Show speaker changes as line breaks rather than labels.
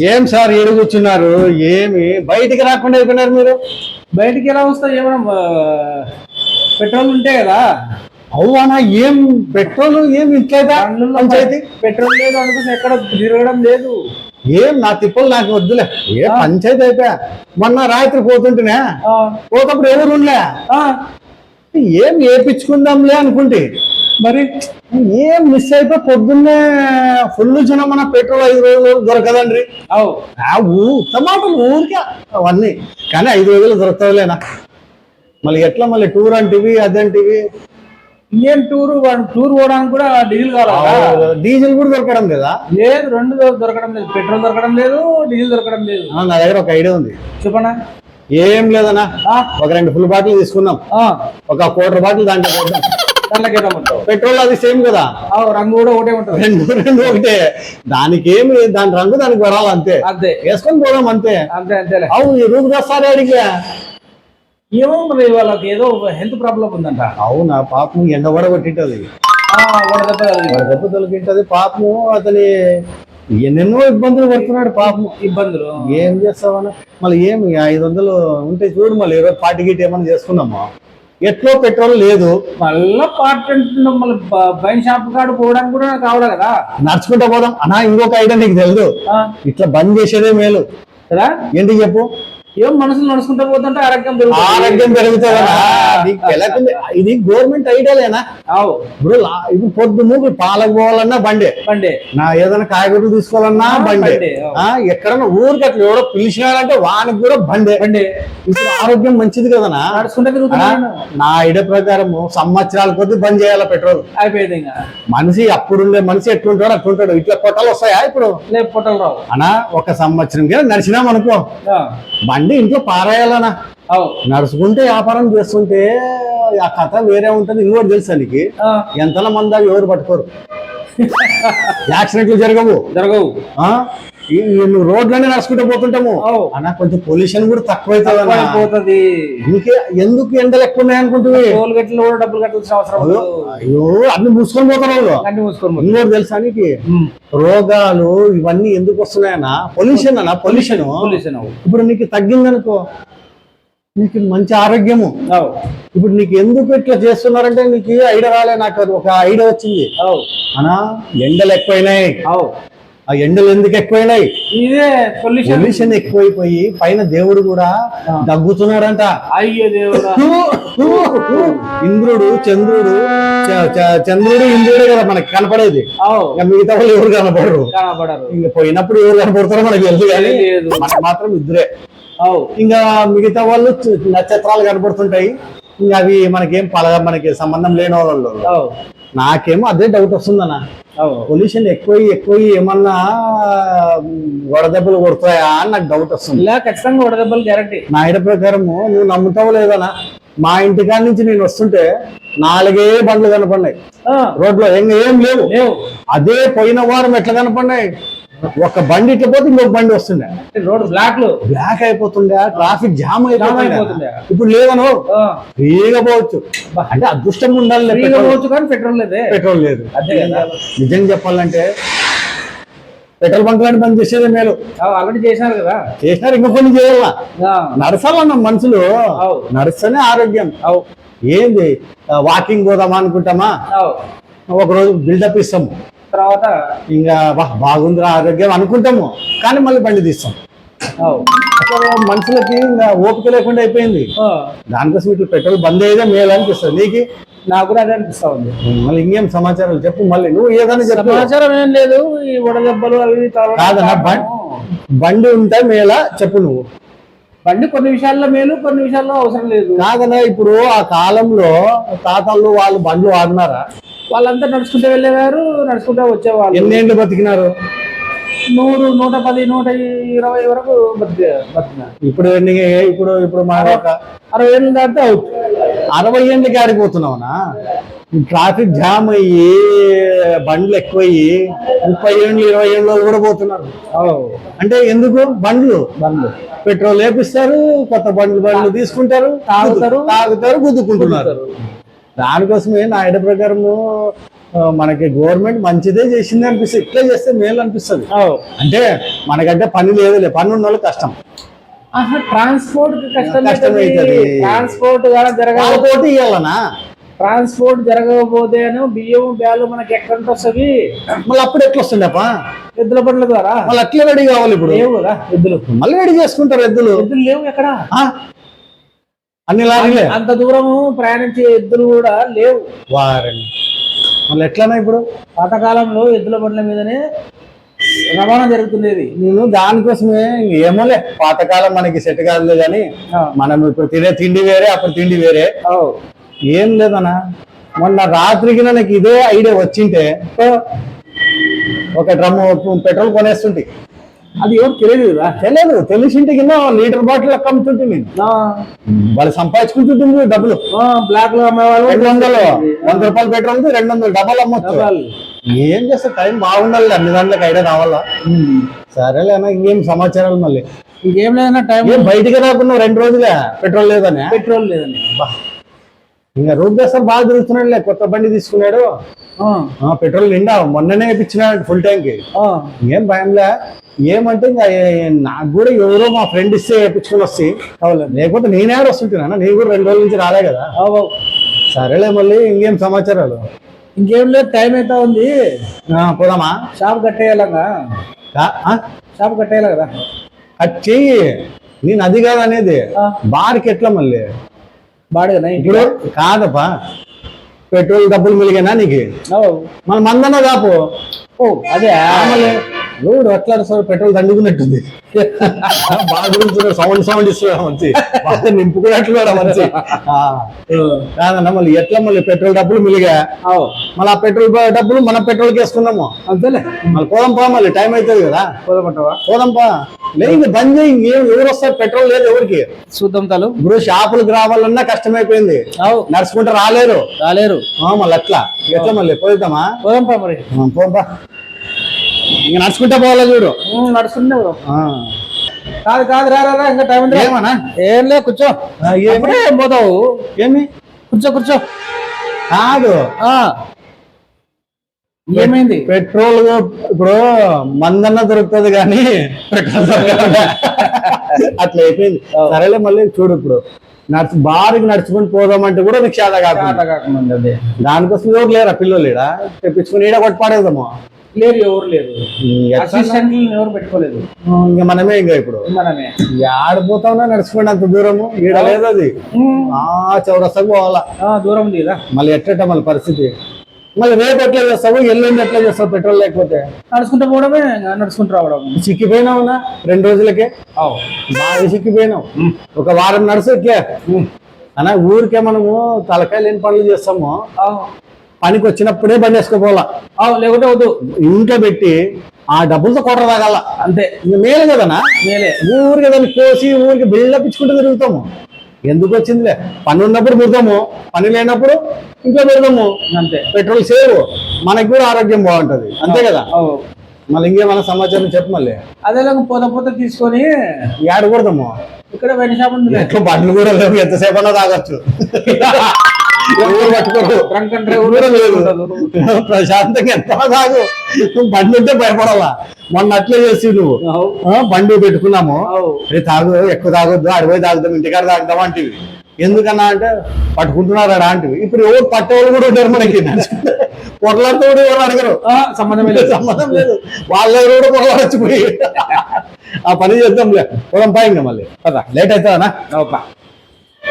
ఏం సార్ ఏడు కూర్చున్నారు? ఏమి బయటికి రాకుండా అయిపోయినారు మీరు?
బయటికి ఎలా వస్తా? ఏమన్నా పెట్రోల్ ఉంటే కదా.
అవునా? ఏం పెట్రోల్ ఏం ఇంట్లేదా? పంచాయతీ
పెట్రోల్ లేదు అనుకుంటే ఎక్కడ తిరగడం లేదు.
ఏం నా తిప్పలు నాకు వద్దులే. ఏ పంచాయతీ అయిపోయా. మొన్న రాత్రి పోతుంటేనే పోతప్పుడు ఎవరు ఉండలే. ఏం ఏపించుకుందాంలే అనుకుంటే మరి ఏం మిస్ అయిపోయి పొద్దున్నే ఫుల్ జనం. మన పెట్రోల్ 5 రోజులు దొరకదండి. టమాటాలు ఊరికే అవన్నీ, కానీ 5 రోజులు దొరకలేనా? మళ్ళీ ఎట్లా? మళ్ళీ టూర్ అంటివి అదంటివి.
ఇండియన్ టూర్ పోవడానికి కూడా డీజిల్ కావాలి.
డీజిల్ కూడా దొరకడం లేదా?
లేదు, రెండు దొరకడం లేదు. పెట్రోల్ దొరకడం లేదు, డీజిల్ దొరకడం లేదు.
నా దగ్గర ఒక ఐడియా ఉంది.
చెప్పనా?
ఏం లేదన్నా, ఒక 2 ఫుల్ బాటిల్ తీసుకున్నాం. ఒక 1/4 బాటిల్ దాంట్లో పెట్రోల్ అది సేమ్ కదా,
రంగు కూడా ఒకటే ఉంటుంది.
రెండు ఒకటే. దానికి ఏమి, దాని రంగు దానికి పడాలి అంతే.
అంతే
వేసుకొని పోదాం అంతే.
అంతే అంతే.
అవును, ఈ రూపు వస్తారే అడిగా.
ఏమో మరి వాళ్ళకి ఏదో హెల్త్ ప్రాబ్లం ఉందంట.
అవునా? పాపం ఎండ కూడా కొట్టింటది, దెబ్బ తొలగింటది పాపము. అతని ఎన్నెన్నో ఇబ్బందులు పడుతున్నాడు పాపం.
ఇబ్బందులు
ఏం చేస్తావన్నా? మళ్ళీ ఏమి 500 ఉంటే చూడు. మళ్ళీ ఈరోజు పార్టీ గిట్ ఏమన్నా చేసుకున్నామా? ఎట్లో పెట్రోల్ లేదు.
మళ్ళీ పార్టీ అంటున్నాం. మళ్ళీ బైన్ షాప్ కాడు పోవడానికి కూడా కావాలి కదా.
నడుచుకుంటా పోదాం అన్నా. ఇంకొక ఐడియా నీకు తెలుసు, ఇట్లా బంద్ చేసేదే మేలు కదా. ఏంటి చెప్పు?
ఏం మనసులు నడుచుకుంటా పోతుంటే ఆరోగ్యం
పెరుగుతుంది. ఇది గవర్నమెంట్ ఐడియాలేనా? ఇప్పుడు పొద్దు పాలకు పోవాలన్నా బండే, నా ఏదైనా కాయగూరలు తీసుకోవాలన్నా బండే, ఎక్కడన్నా ఊరికి అట్లా ఎవడో పిలిచినాడంటే వానికి కూడా బండే. ఇప్పుడు ఆరోగ్యం మంచిది కదనా? నా ఐడియా ప్రకారం సంవత్సరాల కొద్ది బంద్ చేయాల పెట్రోల్.
అయిపోయింది.
మనిషి అప్పుడుండే మనిషి ఎట్లుంటాడు అట్లుంటాడు. ఇట్లా పొట్టలు వస్తాయా ఇప్పుడు?
పొట్టలు రావు
అనా. ఒక సంవత్సరం నడిచినాం అనుకో, బండి ఇంట్లో పారాయాలనా. నడుచుకుంటే వ్యాపారం చేస్తుంటే ఆ కథ వేరే ఉంటది. ఇంకోటి తెలుసా నీకు? ఎంతల మంది ఎవరు పట్టుకోరు, యాక్సిడెంట్లు జరగవు. నువ్వు రోడ్లనే నడుచుకుంటూ పోతుంటాము అన్న. కొంచెం పొల్యూషన్ కూడా తక్కువైపోతుంది. ఇంకే ఎందుకు ఎండలు ఎక్కువ ఉన్నాయి అనుకుంటుంది?
డబ్బులు కట్టాల్సిన అవసరం.
అయ్యో, అన్ని మూసుకొని పోతారు. ఇంకోటి తెలుసా నీకు? రోగాలు ఇవన్నీ ఎందుకు వస్తున్నాయన్నా? పొల్యూషన్ అన్న. పొల్యూషన్ ఇప్పుడు నీకు తగ్గిందనుకో, నీకు మంచి ఆరోగ్యము. ఇప్పుడు నీకు ఎందుకు ఇట్లా చేస్తున్నారంటే నీకు ఐడియా రాలే. నాకు ఒక ఐడియా వచ్చింది అన్నా. ఎండలు ఎక్కువైనాయి. ఆ ఎండలు ఎందుకు ఎక్కువైనాయి?
ఇదే
పొల్యూషన్ ఎక్కువైపోయి పైన దేవుడు కూడా దగ్గుతున్నాడంట.
అయ్యో దేవుడా!
ఇంద్రుడు చంద్రుడు ఇంద్రుడే కదా మనకి కనపడేది. మిగతా వాళ్ళు ఎవరు కనపడరు. ఇంకా పోయినప్పుడు ఎవరు కనపడతారో మనకి తెలుసు, కానీ మనకు మాత్రం ఇద్దరే. ఇంకా మిగతా వాళ్ళు నక్షత్రాలు కనపడుతుంటాయి. ఇంకా అవి మనకేం మనకి సంబంధం లేని వాళ్ళు. నాకేమో అదే డౌట్ వస్తుందన్న. పొల్యూషన్ ఎక్కువ ఏమన్నా వడదెబ్బలు కొడతాయా అని నాకు డౌట్ వస్తుంది.
ఖచ్చితంగా వడదెబ్బలు గ్యారంటీ.
నా ఐడియా ప్రకారము, నువ్వు నమ్ముతావు లేదనా, మా ఇంటికాడ నుంచి నేను వస్తుంటే 4 బండ్లు కనపడినాయి రోడ్లో. ఏం లేవు. అదే పోయిన వారం ఎట్లా కనపడినాయి? ఒక బండి ఇట్లా పోతే ఇంకొక బండి వస్తుండే.
రోడ్
బ్లాక్ అయిపోతుండే, ట్రాఫిక్ జామ్ అయిపోతుండే. ఇప్పుడు లేదను, ఫ్రీగా పోవచ్చు. అంటే అదృష్టం ఉండాలి. పెట్రోల్ లేదు. నిజంగా చెప్పాలంటే పెట్రోల్ బంక్లను బంద్ చేసేది మేలు.
ఆల్రెడీ చేసినారు కదా.
చేసినారు, ఇంకో కొన్ని చేయాల. నడసాలన్న మనుషులు, నడుస్తేనే ఆరోగ్యం. ఏంది వాకింగ్ పోదామా అనుకుంటామా, ఒకరోజు బిల్డప్ ఇస్తాము,
తర్వాత
ఇంకా బాగుందిరా ఆరోగ్యం అనుకుంటాము, కానీ మళ్ళీ బండి తీస్తాం. అసలు మనుషులకి ఇంకా ఓపిక లేకుండా అయిపోయింది. దానికోసం ఇట్లా పెట్రోల్ బంద్ అయ్యేదే మేలు అనిపిస్తుంది. నీకు?
నాకు కూడా అదే అనిపిస్తా ఉంది.
మళ్ళీ ఇంకేం సమాచారాలు చెప్పు. మళ్ళీ నువ్వు ఏదైనా చెప్పు.
సమాచారం ఏం లేదు. ఈ వడదెబ్బలు అవి
కాదన్నా, బండి ఉంటే మేలా చెప్పు. నువ్వు
బండి కొన్ని విషయాల్లో మేలు, కొన్ని విషయాల్లో అవసరం లేదు.
కాదన్నా, ఇప్పుడు ఆ కాలంలో తాతలు వాళ్ళు బండ్లు వాడినారా?
వాళ్ళంతా నడుచుకుంటూ వెళ్ళేవారు, నడుచుకుంటూ వచ్చేవాళ్ళు.
ఎన్నేళ్ళు బతికినారు?
100, 110, 120 వరకు బతికినారు.
ఇప్పుడు ఇప్పుడు మా
60 ఏళ్ళు దాటితే అవుట్.
60 ఏళ్ళకి ఆడిపోతున్నావునా? ట్రాఫిక్ జామ్ అయ్యి బండ్లు ఎక్కువయ్యి 30 ఏళ్ళు 20 ఏళ్ళు కూడా పోతున్నారు. అంటే ఎందుకు? బండ్లు పెట్రోల్ వేపిస్తారు, కొత్త బండ్లు తీసుకుంటారు, తాగుతారు, గుద్దుకుంటున్నారు. దానికోసమే నా ఐడియా ప్రకారము మనకి గవర్నమెంట్ మంచిదే చేసింది అనిపిస్తుంది, ఇట్లా చేస్తే మేలు అనిపిస్తుంది. అంటే మనకంటే పని లేదులే, పని ఉన్న వాళ్ళు కష్టం.
ట్రాన్స్పోర్ట్
కష్టం
కష్టం
అవుతుంది.
ట్రాన్స్పోర్ట్
వాళ్ళతోటి ఇవ్వాలనా?
ట్రాన్స్పోర్ట్ జరగకపోతే బియ్యం బ్యాలు మనకి ఎక్కడ వస్తుంది?
మళ్ళీ అప్పుడు ఎట్లా వస్తుండప్ప?
ఎద్దుల బండ్ల ద్వారా.
మళ్ళీ అట్లే రెడీ కావాలి. ఇప్పుడు
లేవు కదా ఎద్దులు,
మళ్ళీ రెడీ చేసుకుంటారు ఎద్దులు.
ఎద్దులు లేవు ఎక్కడ,
అన్ని లారీలే.
అంత దూరము ప్రయాణించే ఎద్దులు కూడా లేవు.
వారండి మళ్ళీ ఎట్లానా ఇప్పుడు?
పాతకాలంలో ఎద్దుల బండ్ల మీదనే రవాణా జరుగుతుండేది.
నేను దానికోసమే ఏమోలే, పాతకాలం మనకి సెట్ కాదులే కానీ మనం ఇప్పుడు తినే తిండి వేరే, అప్పుడు తిండి వేరే. ఏం లేదన్నా, మొన్న రాత్రికి నాకు ఇదే ఐడియా వచ్చింటే ఒక డ్రమ్ము పెట్రోల్ కొనేస్తుంటే,
అది ఎవరు తెలియదు,
తెలిసింటే కింద లీటర్ బాటిల్ లెక్క అమ్ముతుంటే నేను. వాళ్ళు సంపాదించుకుంటుంటుంది డబ్బులు.
బ్లాక్ లో అమ్మేవాళ్ళు
200 100 రూపాయలు పెట్రోల్ 200 డబ్బాలు అమ్మొచ్చు. ఏం చేస్తా, టైం బాగుండాలి, అన్ని దాంట్లోకి ఐడియా రావాలా. సరేలేనా, ఇంకేం సమాచారాలు? మళ్ళీ
ఇంకేం లేదన్నా, టైం
బయటికి రాకుండా 2 రోజులే పెట్రోల్ లేదని. ఇంకా రూప్ దేశాలు బాగా తిరుగుతున్నాడులే, కొత్త బండి తీసుకున్నాడు, పెట్రోల్ నిండా మొన్ననే వేయించినాడు ఫుల్ ట్యాంక్. ఏం భయంలే. ఏమంటే ఇంకా నాకు కూడా ఎవరో మా ఫ్రెండ్ ఇస్తే వేయించుకుని వస్తే, లేకపోతే నేనే వస్తుంటున్నా, నేను కూడా 2 రోజుల నుంచి రాలే కదా. సరేలే, మళ్ళీ ఇంకేం సమాచారాలు?
ఇంకేం లేదు, టైం అయితే ఉంది,
పోదామా?
షాప్ కట్టేయాలంగా, షాప్ కట్టేయాలి కదా.
కట్ చెయ్యి, నేను అది కాదు అనేది. బార్కి ఎట్లా మళ్ళీ
బాడుగా
ఇప్పుడు కాదప్పా, పెట్రోల్ డబ్బులు మిలిగానా నీకు? మన మందన్న కాపు.
అదే
రోడ్ ఎట్లా పెట్రోల్ దండుకున్నట్టుంది. బాగా సౌండ్ ఇస్తున్నాడు మంచి, బాగా నింపుకున్నట్లు మంచి. కాదన్నా, మళ్ళీ ఎట్లా మళ్ళీ పెట్రోల్ డబ్బులు మిలిగా, మళ్ళీ ఆ పెట్రోల్ డబ్బులు మనం పెట్రోల్కి వేసుకున్నాము అంతేలే. మళ్ళీ పోదాంపా, మళ్ళీ టైం అవుతుంది కదా. పోదాంపా, లేదు బంద్ చేయి. ఎవరు వస్తారు? పెట్రోల్ లేదు ఎవరికి.
చూద్దాం తలు.
ఇప్పుడు షాపులకు రావాలన్నా కష్టమైపోయింది, నడుచుకుంటే రాలేరు. మళ్ళీ అట్లా ఎట్లా మళ్ళీ పోదామా?
పోదాంపా మరి,
పోదా. ఇంకా నడుచుకుంటే పోవాలా చూడు.
నడుచుకుంటే కాదు రా ఇంకా టైం ఉంది.
ఏమన్నా?
ఏం లేదు, కూర్చో. ఏం పోతావు?
ఏమి?
కూర్చో.
కాదు,
ఏమైంది?
పెట్రోల్ ఇప్పుడు మందన్న దొరుకుతుంది కానీ పెట్రోల్ దొరకదు. అట్లా అయిపోయింది. సరేలే, మళ్ళీ చూడు, ఇప్పుడు బారికి నడుచుకుని పోదామంటే కూడా నీకు చేత కాకుండా దానికోసం ఎవరు లేరా? పిల్లలు లేడా? తెప్పించుకుని ఈడ కొట్టి పాడేద్దాము.
లేరు, ఎవరు లేరు, ఎవరు పెట్టుకోలేదు.
ఇంకా మనమే, ఇంకా ఇప్పుడు
మనమే
ఆడిపోతావునా నడుచుకోండి అంత దూరము. ఈడ లేదు, అది చౌరస్తాకు పోవాలా,
దూరం లేదా.
మళ్ళీ ఎట్ట మళ్ళీ పరిస్థితి? మళ్ళీ రేపు ఎట్లా చేస్తావు, ఎల్లుండి ఎట్లా చేస్తావు? పెట్రోల్ లేకపోతే
నడుచుకుంటూ పోవడమే, నడుచుకుంటూ రావడం.
చిక్కిపోయినావునా 2 రోజులకే? బాగా చిక్కిపోయినావు. ఒక వారం నడుసు ఎట్లే అన్నా. ఊరికే మనము తలకాయ లేని పనులు చేస్తాము, పనికి వచ్చినప్పుడే బండి వేసుకోపోవాలా,
లేకుంటే వద్దు.
ఇంట్లో పెట్టి ఆ డబ్బులతో కొట్ర తాగాల అంతే. ఇంకా మేలే కదనా,
మేలే.
ఊరికి దాన్ని కోసి ఊరికి బిల్డప్ ఇచ్చుకుంటూ తిరుగుతాము. ఎందుకు వచ్చిందిలే, పని ఉన్నప్పుడు పెడతాము, పని లేనప్పుడు ఇంట్లో పెడతాము అంతే. పెట్రోల్ సేవ్, మనకి కూడా ఆరోగ్యం బాగుంటది, అంతే కదా. మళ్ళీ ఇంకేమైనా సమాచారం చెప్పు. మళ్ళీ
అదే పోత తీసుకొని
ఏడ కొడతాము?
ఇక్కడ వైన్ షాప్ ఉంది,
ఎట్లా బండ్లు కూడా లేవు, ఎంతసేపు అన్నా తాగొచ్చు. ప్రశాంతంగా ఎంత తాగు, బండి ఉంటే భయపడాలా. మొన్న అట్లే చేసి నువ్వు బండి పెట్టుకున్నాము, తాగు ఎక్కువ తాగొద్దు, అడిపోయి తాగుదాం, ఇంటికాడ తాగుదాం అంటివి. ఎందుకన్నా అంటే పట్టుకుంటున్నారా అంటివి. ఇప్పుడు ఎవరు పట్టేవాళ్ళు కూడా ఉంటారు మనకి, పొరలాడుతూ కూడా ఎవరు అడగరు. సంబంధం లేదు, వాళ్ళెవరు కూడా పొరలాడచ్చిపోయి. ఆ పని చేద్దాంలే, పోదాం పా. ఇంకా మళ్ళీ లేట్ అవుతావా?